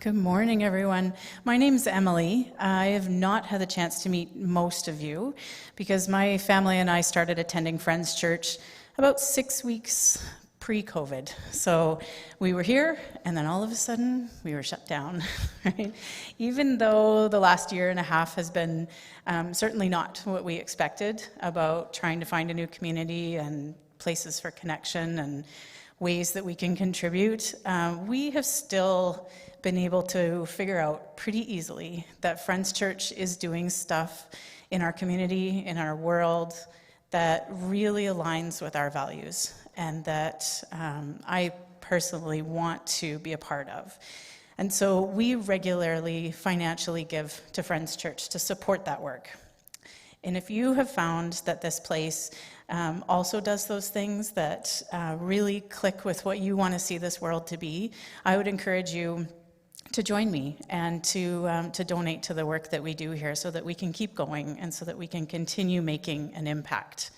Good morning, everyone. My name's Emily. I have not had the chance to meet most of you because my family and I started attending Friends Church about 6 weeks pre-COVID. So we were here, and then all of a sudden, we were shut down, right? Even though the last year and a half has been certainly not what we expected about trying to find a new community and places for connection and ways that we can contribute, we have still been able to figure out pretty easily that Friends Church is doing stuff in our community, in our world, that really aligns with our values and that I personally want to be a part of. And so we regularly financially give to Friends Church to support that work. And if you have found that this place also does those things that really click with what you want to see this world to be, I would encourage you to join me and to donate to the work that we do here so that we can keep going and so that we can continue making an impact.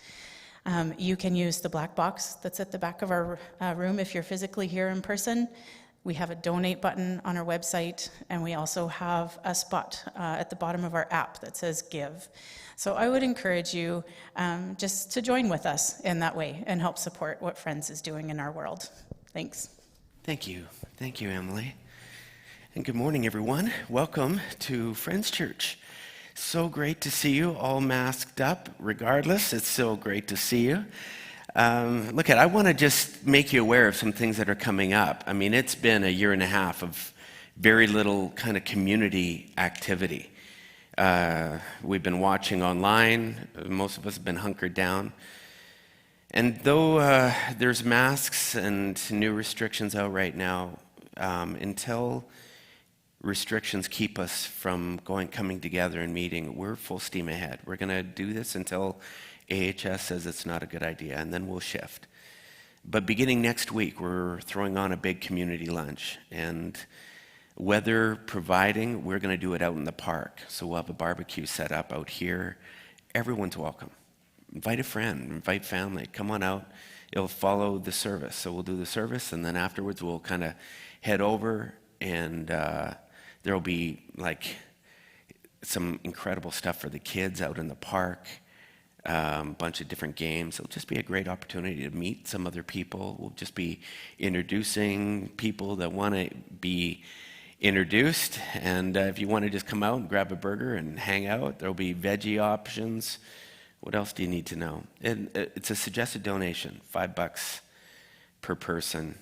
You can use the black box that's at the back of our room if you're physically here in person. We have a donate button on our website, and we also have a spot at the bottom of our app that says give. So I would encourage you just to join with us in that way and help support what Friends is doing in our world. Thanks. Thank you. Thank you, Emily. And good morning, everyone. Welcome to Friends Church. So great to see you all masked up. Regardless, it's so great to see you. I want to just make you aware of some things that are coming up. I mean, it's been a year and a half of very little kind of community activity. We've been watching online. Most of us have been hunkered down. And though there's masks and new restrictions out right now, until restrictions keep us from coming together and meeting, we're full steam ahead. We're going to do this until AHS says it's not a good idea, and then we'll shift. But beginning next week, we're throwing on a big community lunch, and weather providing, we're going to do it out in the park. So we'll have a barbecue set up out here. Everyone's welcome. Invite a friend, invite family, come on out. It'll follow the service. So we'll do the service, and then afterwards we'll kind of head over, and there'll be like some incredible stuff for the kids out in the park, a bunch of different games. It'll just be a great opportunity to meet some other people. We'll just be introducing people that want to be introduced. And if you want to just come out and grab a burger and hang out, there'll be veggie options. What else do you need to know? It's a suggested donation, $5 per person.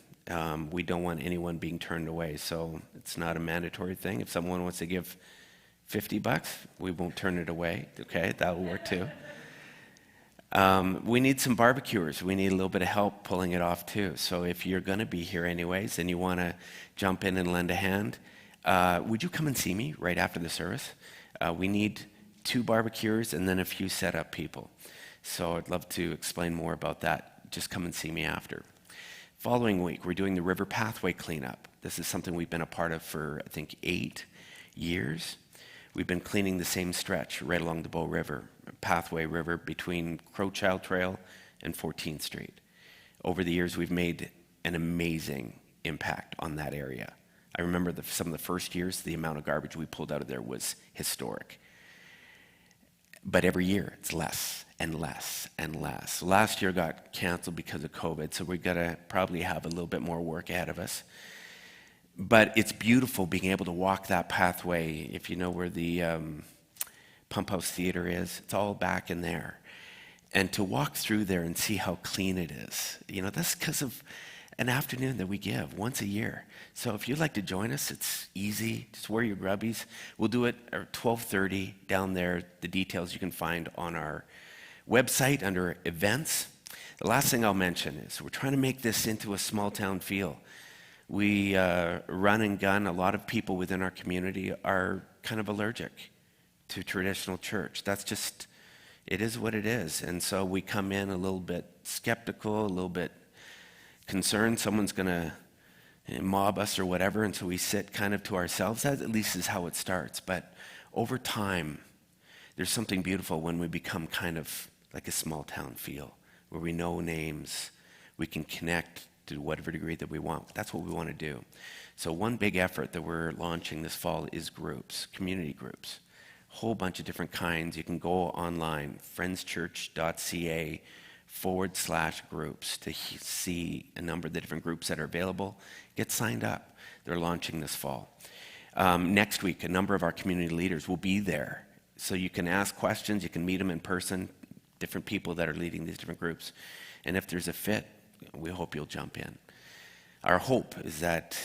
We don't want anyone being turned away, so it's not a mandatory thing. If someone wants to give $50, we won't turn it away. Okay, that'll work too. We need some barbecuers. We need a little bit of help pulling it off too. So if you're going to be here anyways and you want to jump in and lend a hand, would you come and see me right after the service? We need 2 barbecuers and then a few setup people. So I'd love to explain more about that. Just come and see me after. Following week, we're doing the river pathway cleanup. This is something we've been a part of for, I think, 8 years. We've been cleaning the same stretch right along the Bow River, Pathway River between Crowchild Trail and 14th Street. Over the years, we've made an amazing impact on that area. I remember some of the first years, the amount of garbage we pulled out of there was historic. But every year, it's less and less and less. Last year got canceled because of COVID, so we've got to probably have a little bit more work ahead of us. But it's beautiful being able to walk that pathway. If you know where the Pump House Theater is, it's all back in there. And to walk through there and see how clean it is, that's because of an afternoon that we give once a year. So if you'd like to join us, it's easy. Just wear your grubbies. We'll do it at 12:30 down there. The details you can find on our website under events. The last thing I'll mention is we're trying to make this into a small town feel. We run and gun. A lot of people within our community are kind of allergic to traditional church. It is what it is. And so we come in a little bit skeptical, a little bit concerned someone's going to mob us or whatever, and so we sit kind of to ourselves. That at least is how it starts. But over time, there's something beautiful when we become kind of like a small town feel, where we know names, we can connect to whatever degree that we want. That's what we want to do. So one big effort that we're launching this fall is groups, community groups. Whole bunch of different kinds. You can go online, friendschurch.ca/groups to see a number of the different groups that are available. Get signed up. They're launching this fall. Next week, a number of our community leaders will be there. So you can ask questions, you can meet them in person, different people that are leading these different groups. And if there's a fit, we hope you'll jump in. Our hope is that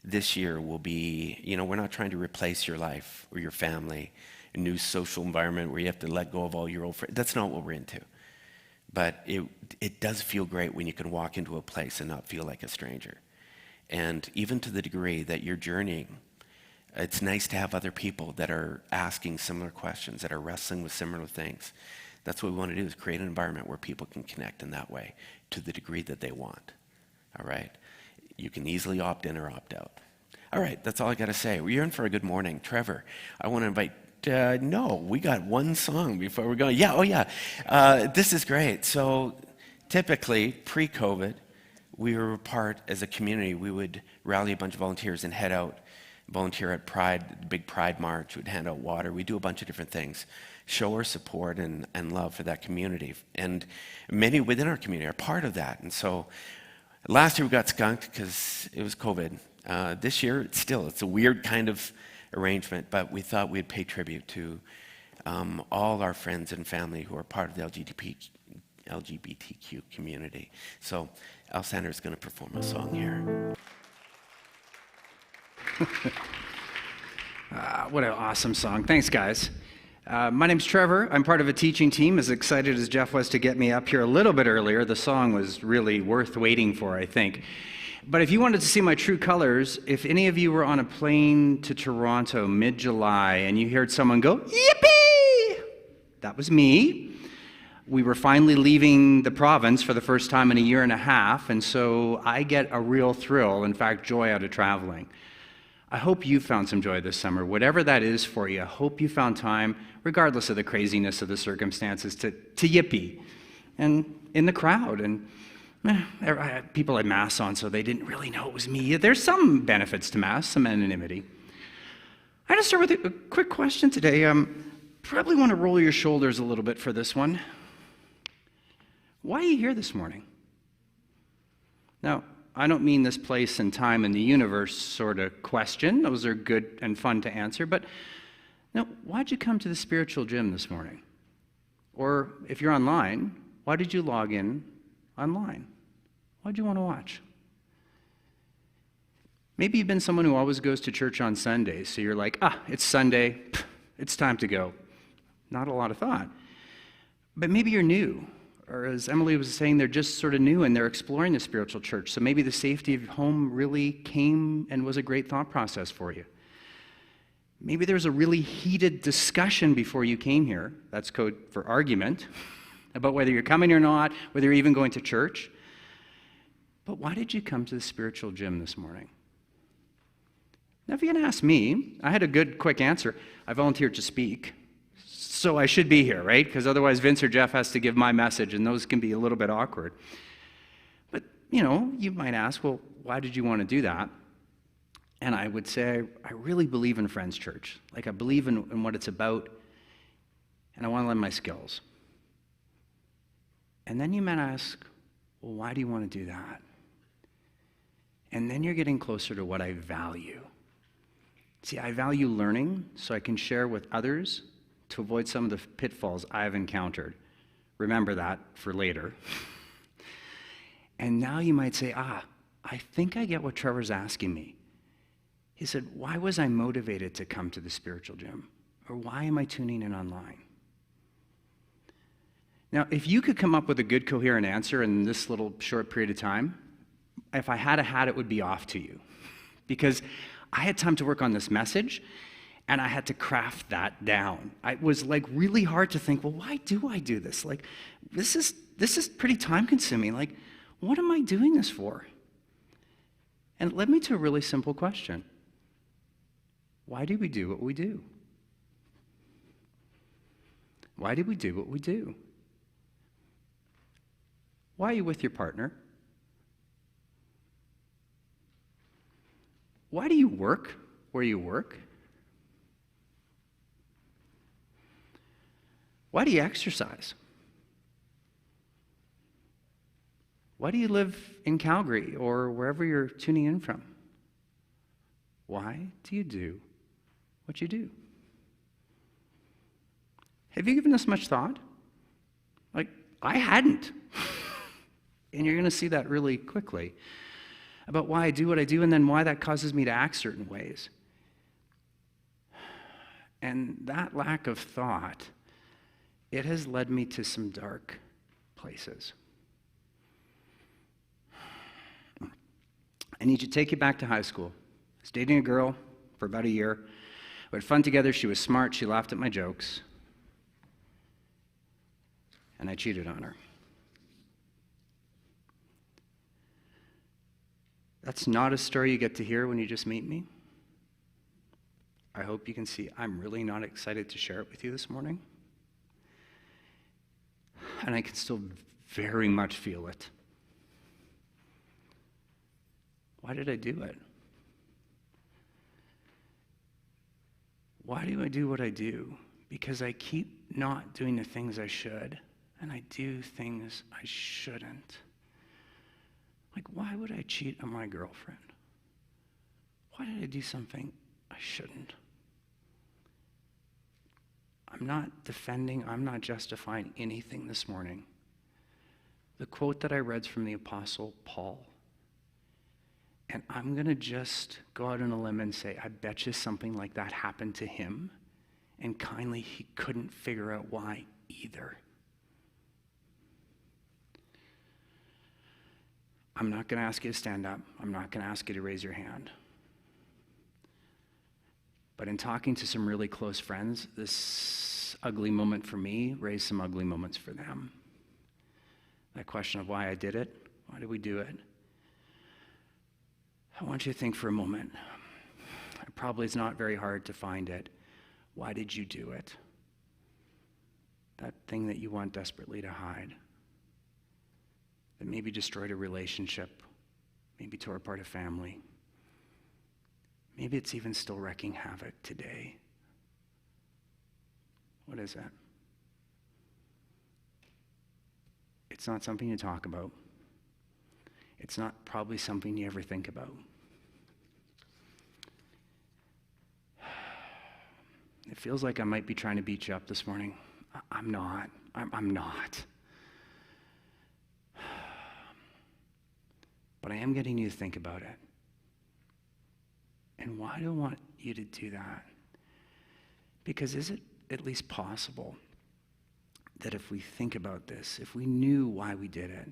this year will be, we're not trying to replace your life or your family, a new social environment where you have to let go of all your old friends. That's not what we're into. But it does feel great when you can walk into a place and not feel like a stranger. And even to the degree that you're journeying, it's nice to have other people that are asking similar questions, that are wrestling with similar things. That's what we want to do, is create an environment where people can connect in that way to the degree that they want. All right? You can easily opt in or opt out. All right, that's all I got to say. You're in for a good morning. Trevor, I want to invite, no, we got one song before we're going. Yeah, oh yeah. This is great. So typically, pre-COVID, we were part, as a community, we would rally a bunch of volunteers and head out, volunteer at Pride, the big Pride March. We'd hand out water. We'd do a bunch of different things. Show our support and love for that community. And many within our community are part of that. And so last year we got skunked because it was COVID. This year, it's a weird kind of arrangement, but we thought we'd pay tribute to all our friends and family who are part of the LGBTQ community. So Al Sander is going to perform a song here. What an awesome song. Thanks, guys. My name's Trevor. I'm part of a teaching team. As excited as Jeff was to get me up here a little bit earlier, the song was really worth waiting for, I think. But if you wanted to see my true colors, if any of you were on a plane to Toronto mid-July and you heard someone go, "Yippee!" that was me. We were finally leaving the province for the first time in a year and a half, and so I get a real thrill, in fact, joy out of traveling. I hope you found some joy this summer. Whatever that is for you, I hope you found time, regardless of the craziness of the circumstances, to yippee. And in the crowd, and people had masks on, so they didn't really know it was me. There's some benefits to masks, some anonymity. I had to start with a quick question today. Probably want to roll your shoulders a little bit for this one. Why are you here this morning? Now, I don't mean this place and time in the universe sort of question. Those are good and fun to answer. But now, why'd you come to the spiritual gym this morning? Or if you're online, why did you log in online? Why'd you want to watch? Maybe you've been someone who always goes to church on Sundays, so you're like, it's Sunday, it's time to go. Not a lot of thought. But maybe you're new. Or as Emily was saying, they're just sort of new and they're exploring the spiritual church. So maybe the safety of home really came and was a great thought process for you. Maybe there was a really heated discussion before you came here. That's code for argument about whether you're coming or not, whether you're even going to church. But why did you come to the spiritual gym this morning? Now, if you're going to ask me, I had a good, quick answer. I volunteered to speak. So I should be here, right? Because otherwise Vince or Jeff has to give my message, and those can be a little bit awkward. But, you might ask, well, why did you want to do that? And I would say, I really believe in Friends Church. Like, I believe in what it's about, and I want to lend my skills. And then you might ask, well, why do you want to do that? And then you're getting closer to what I value. See, I value learning so I can share with others to avoid some of the pitfalls I've encountered. Remember that for later. And now you might say, I think I get what Trevor's asking me. He said, why was I motivated to come to the spiritual gym? Or why am I tuning in online? Now, if you could come up with a good, coherent answer in this little short period of time, if I had a hat, it would be off to you. Because I had time to work on this message, and I had to craft that down. It was like really hard to think, well, why do I do this? Like, this is pretty time consuming. Like, what am I doing this for? And it led me to a really simple question. Why do we do what we do? Why do we do what we do? Why are you with your partner? why do you work where you work? Why do you exercise? Why do you live in Calgary or wherever you're tuning in from? Why do you do what you do? Have you given this much thought? Like, I hadn't. And you're going to see that really quickly about why I do what I do and then why that causes me to act certain ways. And that lack of thought, it has led me to some dark places. I need to take you back to high school. I was dating a girl for about a year. We had fun together. She was smart. She laughed at my jokes. And I cheated on her. That's not a story you get to hear when you just meet me. I hope you can see I'm really not excited to share it with you this morning. And I can still very much feel it. Why did I do it? Why do I do what I do? Because I keep not doing the things I should, and I do things I shouldn't. Like, why would I cheat on my girlfriend? Why did I do something I shouldn't? I'm not defending, I'm not justifying anything this morning. The quote that I read is from the Apostle Paul. And I'm going to just go out on a limb and say, I bet you something like that happened to him, and kindly, he couldn't figure out why either. I'm not going to ask you to stand up. I'm not going to ask you to raise your hand. But in talking to some really close friends, this ugly moment for me raised some ugly moments for them. That question of why I did it, why did we do it? I want you to think for a moment. It probably is not very hard to find it. Why did you do it? That thing that you want desperately to hide. That maybe destroyed a relationship. Maybe tore apart a family. Maybe it's even still wreaking havoc today. What is that? It's not something you talk about. It's not probably something you ever think about. It feels like I might be trying to beat you up this morning. I'm not. I'm not. But I am getting you to think about it. And why do I want you to do that? Because is it at least possible that if we think about this, if we knew why we did it,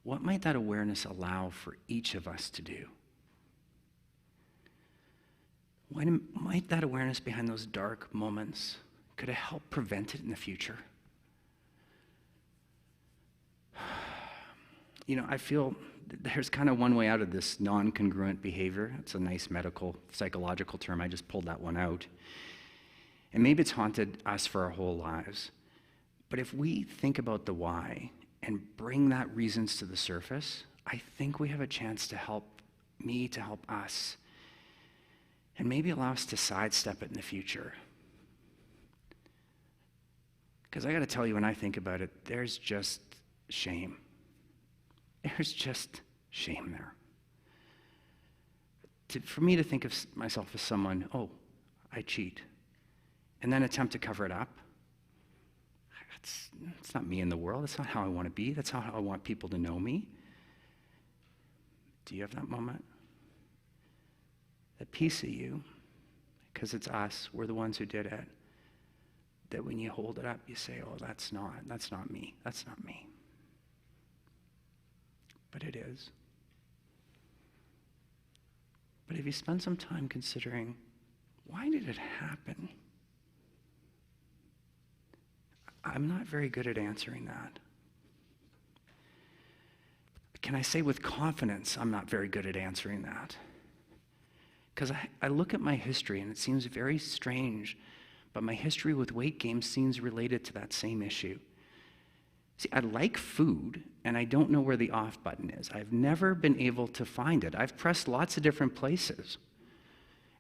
what might that awareness allow for each of us to do? What might that awareness behind those dark moments, could it help prevent it in the future? You know, I feel there's kind of one way out of this non-congruent behavior. It's a nice medical, psychological term. I just pulled that one out. And maybe it's haunted us for our whole lives. But if we think about the why and bring that reasons to the surface, I think we have a chance to help me, to help us, and maybe allow us to sidestep it in the future. Because I got to tell you, when I think about it, there's just shame. There's just shame there. For me to think of myself as someone, oh, I cheat, and then attempt to cover it up, it's not me in the world. That's not how I want to be. That's not how I want people to know me. Do you have that moment? That piece of you, because it's us, we're the ones who did it, that when you hold it up, you say, oh, that's not me. That's not me. But it is. But if you spend some time considering, why did it happen? I'm not very good at answering that. Can I say with confidence, I'm not very good at answering that? Because I look at my history and it seems very strange, but my history with weight gain seems related to that same issue. See, I like food, and I don't know where the off button is. I've never been able to find it. I've pressed lots of different places.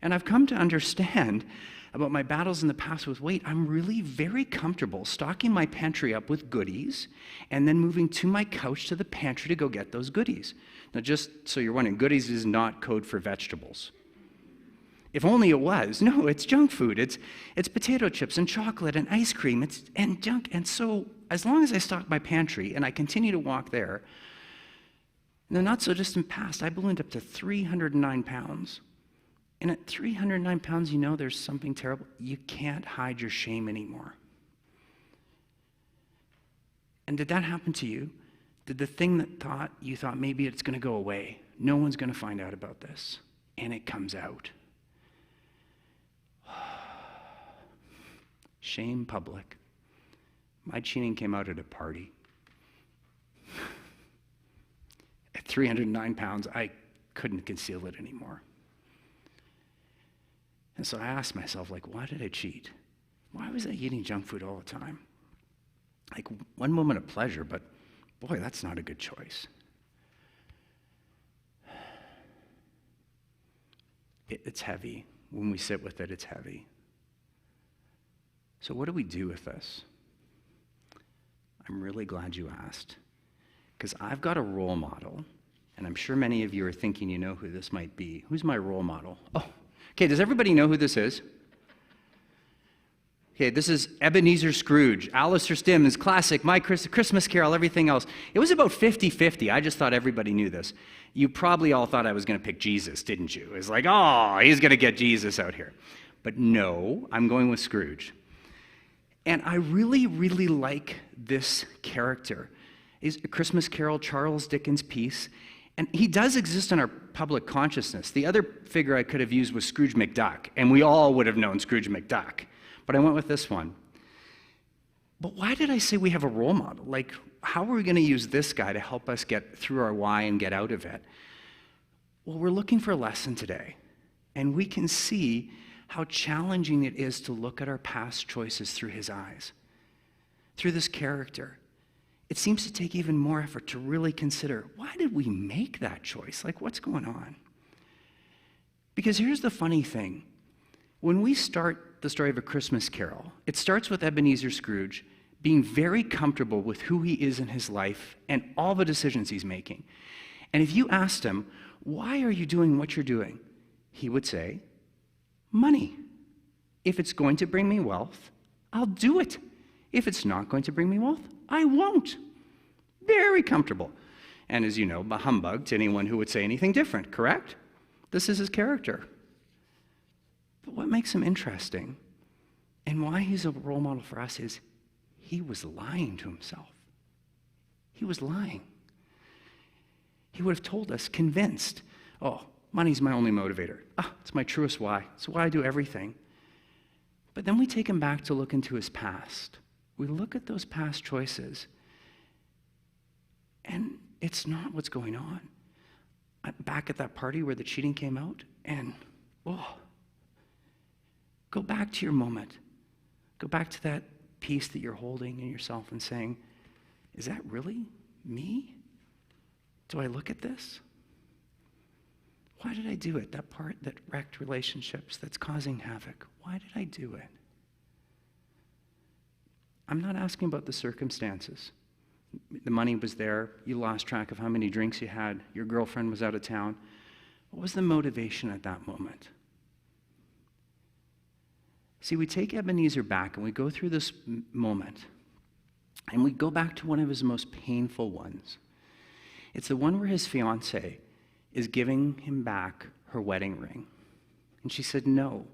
And I've come to understand about my battles in the past with weight. I'm really very comfortable stocking my pantry up with goodies and then moving to my couch to the pantry to go get those goodies. Now, just so you're wondering, goodies is not code for vegetables. If only it was. No, it's junk food. It's potato chips and chocolate and ice cream and junk. And so as long as I stock my pantry and I continue to walk there, in the not so distant past, I ballooned up to 309 pounds. And at 309 pounds, you know there's something terrible. You can't hide your shame anymore. And did that happen to you? Did the thing that you thought maybe it's going to go away, no one's going to find out about this, and it comes out? Shame public. My cheating came out at a party. At 309 pounds, I couldn't conceal it anymore. And so I asked myself, why did I cheat? Why was I eating junk food all the time? One moment of pleasure, but boy, that's not a good choice. It's heavy. When we sit with it, it's heavy. So what do we do with this? I'm really glad you asked, because I've got a role model, and I'm sure many of you are thinking you know who this might be. Who's my role model? Oh, okay, does everybody know who this is? Okay, this is Ebenezer Scrooge, Alistair Stimm's classic, My Christmas Carol, everything else. It was about 50-50. I just thought everybody knew this. You probably all thought I was going to pick Jesus, didn't you? It's like, oh, he's going to get Jesus out here. But no, I'm going with Scrooge. And I really, really like this character. He's A Christmas Carol, Charles Dickens' piece. And he does exist in our public consciousness. The other figure I could have used was Scrooge McDuck, and we all would have known Scrooge McDuck. But I went with this one. But why did I say we have a role model? How are we going to use this guy to help us get through our why and get out of it? Well, we're looking for a lesson today. And we can see how challenging it is to look at our past choices through his eyes, through this character. It seems to take even more effort to really consider, why did we make that choice? What's going on? Because here's the funny thing. When we start the story of A Christmas Carol, it starts with Ebenezer Scrooge being very comfortable with who he is in his life and all the decisions he's making. And if you asked him, why are you doing what you're doing? He would say, money. If it's going to bring me wealth, I'll do it. If it's not going to bring me wealth, I won't. Very comfortable. And as you know, a humbug to anyone who would say anything different, correct? This is his character. But what makes him interesting and why he's a role model for us is he was lying to himself. He was lying. He would have told us, convinced, oh, money's my only motivator. It's my truest why. It's why I do everything. But then we take him back to look into his past. We look at those past choices, and it's not what's going on. I'm back at that party where the cheating came out, and go back to your moment. Go back to that piece that you're holding in yourself and saying, is that really me? Do I look at this? Why did I do it? That part that wrecked relationships, that's causing havoc. Why did I do it? I'm not asking about the circumstances. The money was there. You lost track of how many drinks you had. Your girlfriend was out of town. What was the motivation at that moment? See, we take Ebenezer back and we go through this moment and we go back to one of his most painful ones. It's the one where his fiancée is giving him back her wedding ring. And she said, no,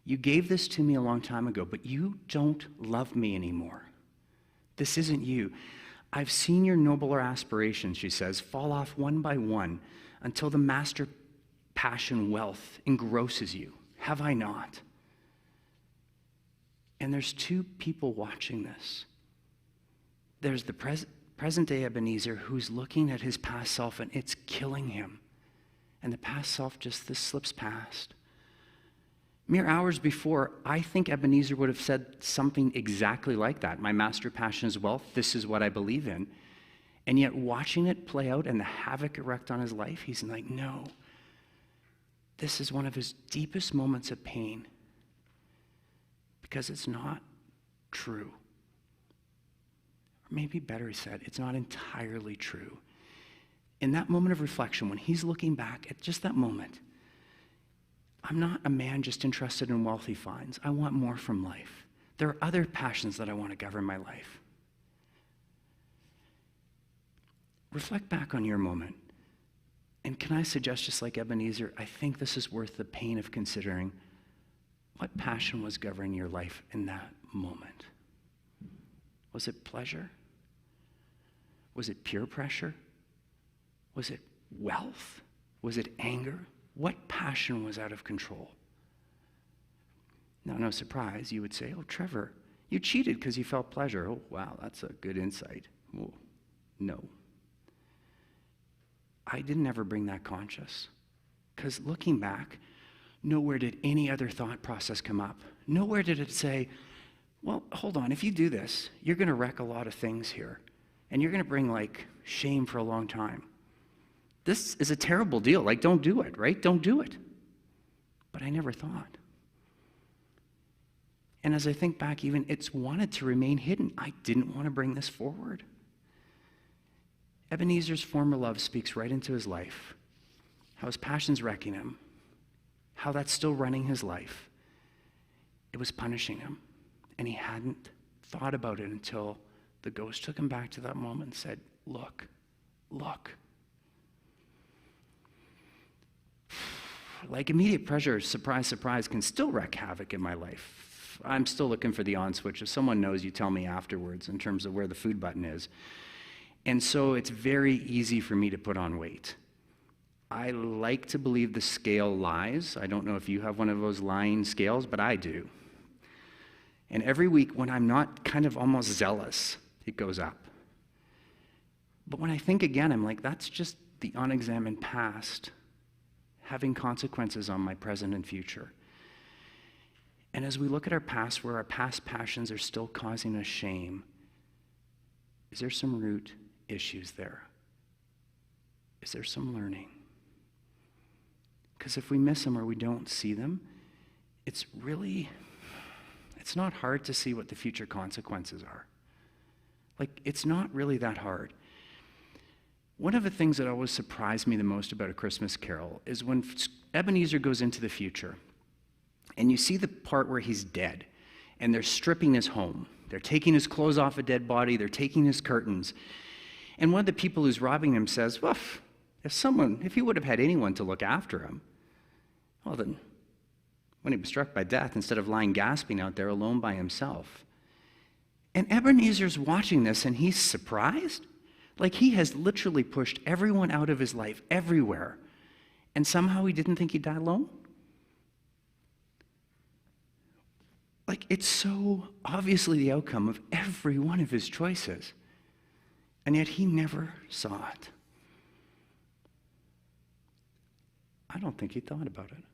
you gave this to me a long time ago, but you don't love me anymore. This isn't you. I've seen your nobler aspirations, she says, fall off one by one until the master passion wealth engrosses you. Have I not? And there's two people watching this. There's the present-day Ebenezer who's looking at his past self and it's killing him. And the past self just slips past. Mere hours before, I think Ebenezer would have said something exactly like that. My master passion is wealth. This is what I believe in. And yet watching it play out and the havoc erect on his life, he's like, no. This is one of his deepest moments of pain because it's not true. Or maybe better, he said, it's not entirely true. In that moment of reflection, when he's looking back at just that moment, I'm not a man just interested in wealth he finds. I want more from life. There are other passions that I want to govern my life. Reflect back on your moment. And can I suggest, just like Ebenezer, I think this is worth the pain of considering what passion was governing your life in that moment. Was it pleasure? Was it peer pressure? Was it wealth? Was it anger? What passion was out of control? Now, no surprise, you would say, oh, Trevor, you cheated because you felt pleasure. Oh, wow, that's a good insight. Oh, no. I didn't ever bring that conscious. Because looking back, nowhere did any other thought process come up. Nowhere did it say, well, hold on, if you do this, you're going to wreck a lot of things here. And you're going to bring, shame for a long time. This is a terrible deal. Don't do it, right? Don't do it. But I never thought. And as I think back, even it's wanted to remain hidden. I didn't want to bring this forward. Ebenezer's former love speaks right into his life, how his passion's wrecking him, how that's still running his life. It was punishing him, and he hadn't thought about it until the ghost took him back to that moment and said, look. Immediate pleasure, surprise, surprise, can still wreak havoc in my life. I'm still looking for the on switch. If someone knows, you tell me afterwards in terms of where the food button is. And so it's very easy for me to put on weight. I like to believe the scale lies. I don't know if you have one of those lying scales, but I do. And every week when I'm not kind of almost zealous, it goes up. But when I think again, I'm like, that's just the unexamined past having consequences on my present and future. And as we look at our past, where our past passions are still causing us shame, is there some root issues there? Is there some learning? Because if we miss them or we don't see them, it's not hard to see what the future consequences are. It's not really that hard. One of the things that always surprised me the most about A Christmas Carol is when Ebenezer goes into the future, and you see the part where he's dead, and they're stripping his home. They're taking his clothes off a dead body, they're taking his curtains. And one of the people who's robbing him says, well, if he would have had anyone to look after him, well then, when he was struck by death, instead of lying gasping out there alone by himself. And Ebenezer's watching this and he's surprised. He has literally pushed everyone out of his life, everywhere. And somehow he didn't think he'd die alone? It's so obviously the outcome of every one of his choices. And yet he never saw it. I don't think he thought about it.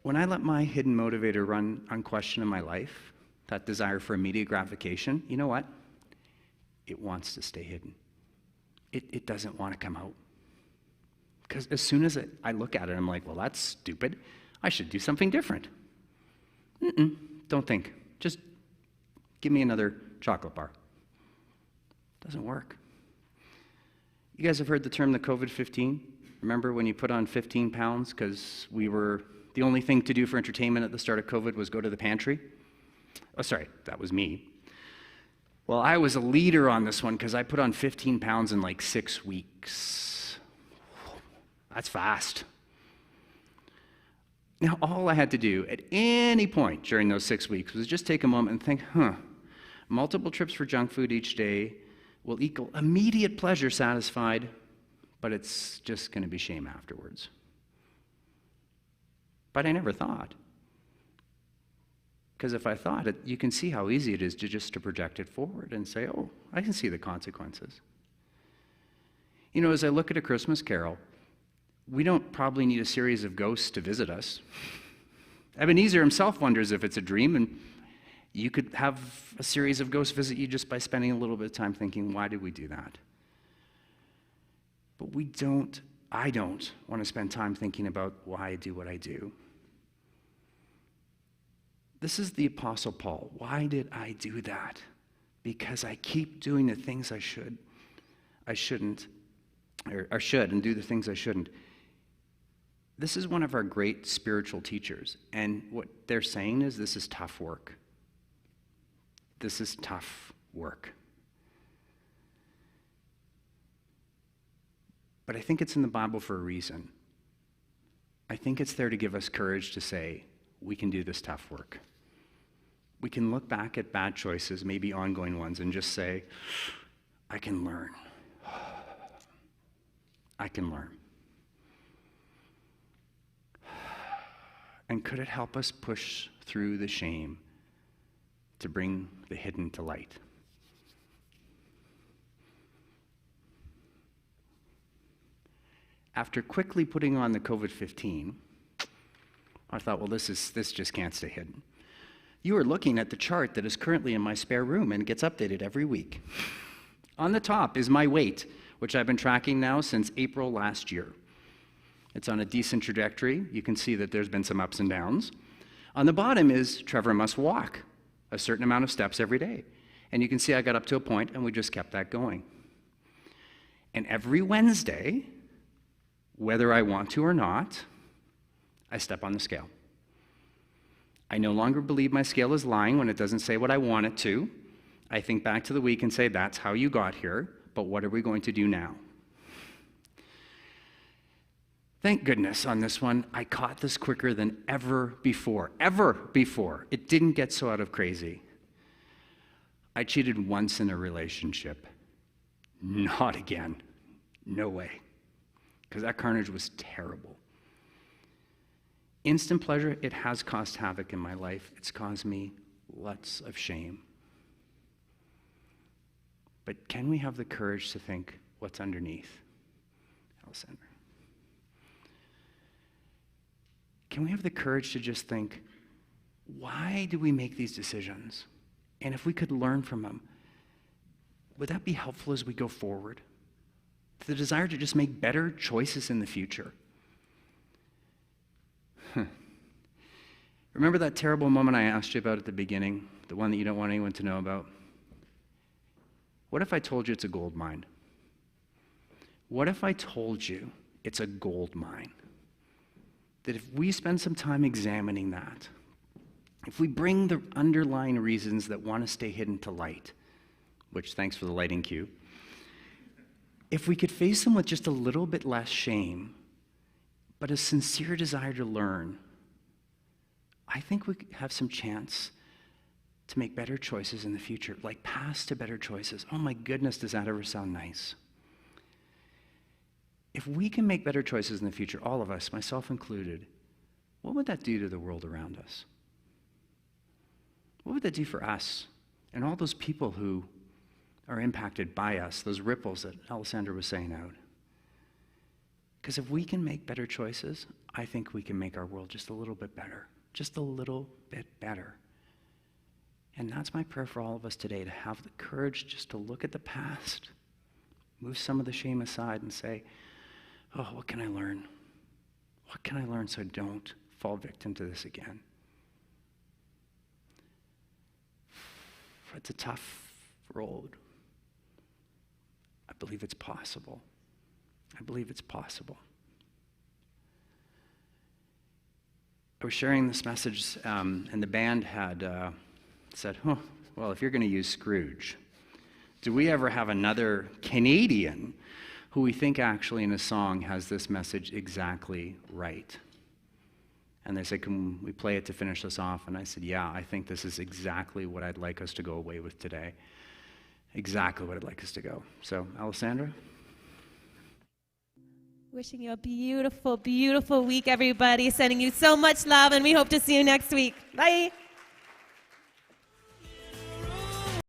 When I let my hidden motivator run unquestioned in my life, that desire for immediate gratification, you know what? It wants to stay hidden. It doesn't want to come out. Because as soon as I look at it, I'm like, well, that's stupid. I should do something different. Don't think. Just give me another chocolate bar. Doesn't work. You guys have heard the term the COVID-15? Remember when you put on 15 pounds because the only thing to do for entertainment at the start of COVID was go to the pantry? Oh, sorry, that was me. Well, I was a leader on this one because I put on 15 pounds in 6 weeks. That's fast. Now, all I had to do at any point during those 6 weeks was just take a moment and think, multiple trips for junk food each day will equal immediate pleasure satisfied, but it's just going to be shame afterwards. But I never thought. Because if I thought it, you can see how easy it is to project it forward and say, oh, I can see the consequences. You know, as I look at A Christmas Carol, we don't probably need a series of ghosts to visit us. Ebenezer himself wonders if it's a dream, and you could have a series of ghosts visit you just by spending a little bit of time thinking, why did we do that? But I don't want to spend time thinking about why I do what I do. This is the Apostle Paul. Why did I do that? Because I keep doing the things I should and do the things I shouldn't. This is one of our great spiritual teachers, and what they're saying is this is tough work. This is tough work. But I think it's in the Bible for a reason. I think it's there to give us courage to say, we can do this tough work. We can look back at bad choices, maybe ongoing ones, and just say, I can learn. I can learn. And could it help us push through the shame to bring the hidden to light? After quickly putting on the COVID-15, I thought, well, this just can't stay hidden. You are looking at the chart that is currently in my spare room and gets updated every week. On the top is my weight, which I've been tracking now since April last year. It's on a decent trajectory. You can see that there's been some ups and downs. On the bottom is Trevor must walk a certain amount of steps every day. And you can see I got up to a point and we just kept that going. And every Wednesday, whether I want to or not, I step on the scale. I no longer believe my scale is lying when it doesn't say what I want it to. I think back to the week and say, that's how you got here, but what are we going to do now? Thank goodness on this one, I caught this quicker than ever before. Ever before. It didn't get so out of crazy. I cheated once in a relationship. Not again. No way. Because that carnage was terrible. Instant pleasure, it has caused havoc in my life. It's caused me lots of shame. But can we have the courage to think what's underneath? Alessandra. Can we have the courage to just think, why do we make these decisions? And if we could learn from them, would that be helpful as we go forward? The desire to just make better choices in the future. Remember that terrible moment I asked you about at the beginning? The one that you don't want anyone to know about? What if I told you it's a gold mine? What if I told you it's a gold mine? That if we spend some time examining that, if we bring the underlying reasons that want to stay hidden to light, which thanks for the lighting cue, if we could face them with just a little bit less shame, but a sincere desire to learn, I think we have some chance to make better choices in the future, like pass to better choices. Oh my goodness, does that ever sound nice? If we can make better choices in the future, all of us, myself included, what would that do to the world around us? What would that do for us and all those people who are impacted by us, those ripples that Alessandra was saying out? Because if we can make better choices, I think we can make our world just a little bit better. Just a little bit better. And that's my prayer for all of us today, to have the courage just to look at the past, move some of the shame aside and say, oh, what can I learn? What can I learn so I don't fall victim to this again? It's a tough road. I believe it's possible. I believe it's possible. I was sharing this message, and the band had said, well, if you're going to use Scrooge, do we ever have another Canadian who we think actually in a song has this message exactly right? And they said, can we play it to finish this off? And I said, yeah, I think this is exactly what I'd like us to go away with today. Exactly what I'd like us to go. So, Alessandra? Wishing you a beautiful, beautiful week, everybody. Sending you so much love, and we hope to see you next week. Bye.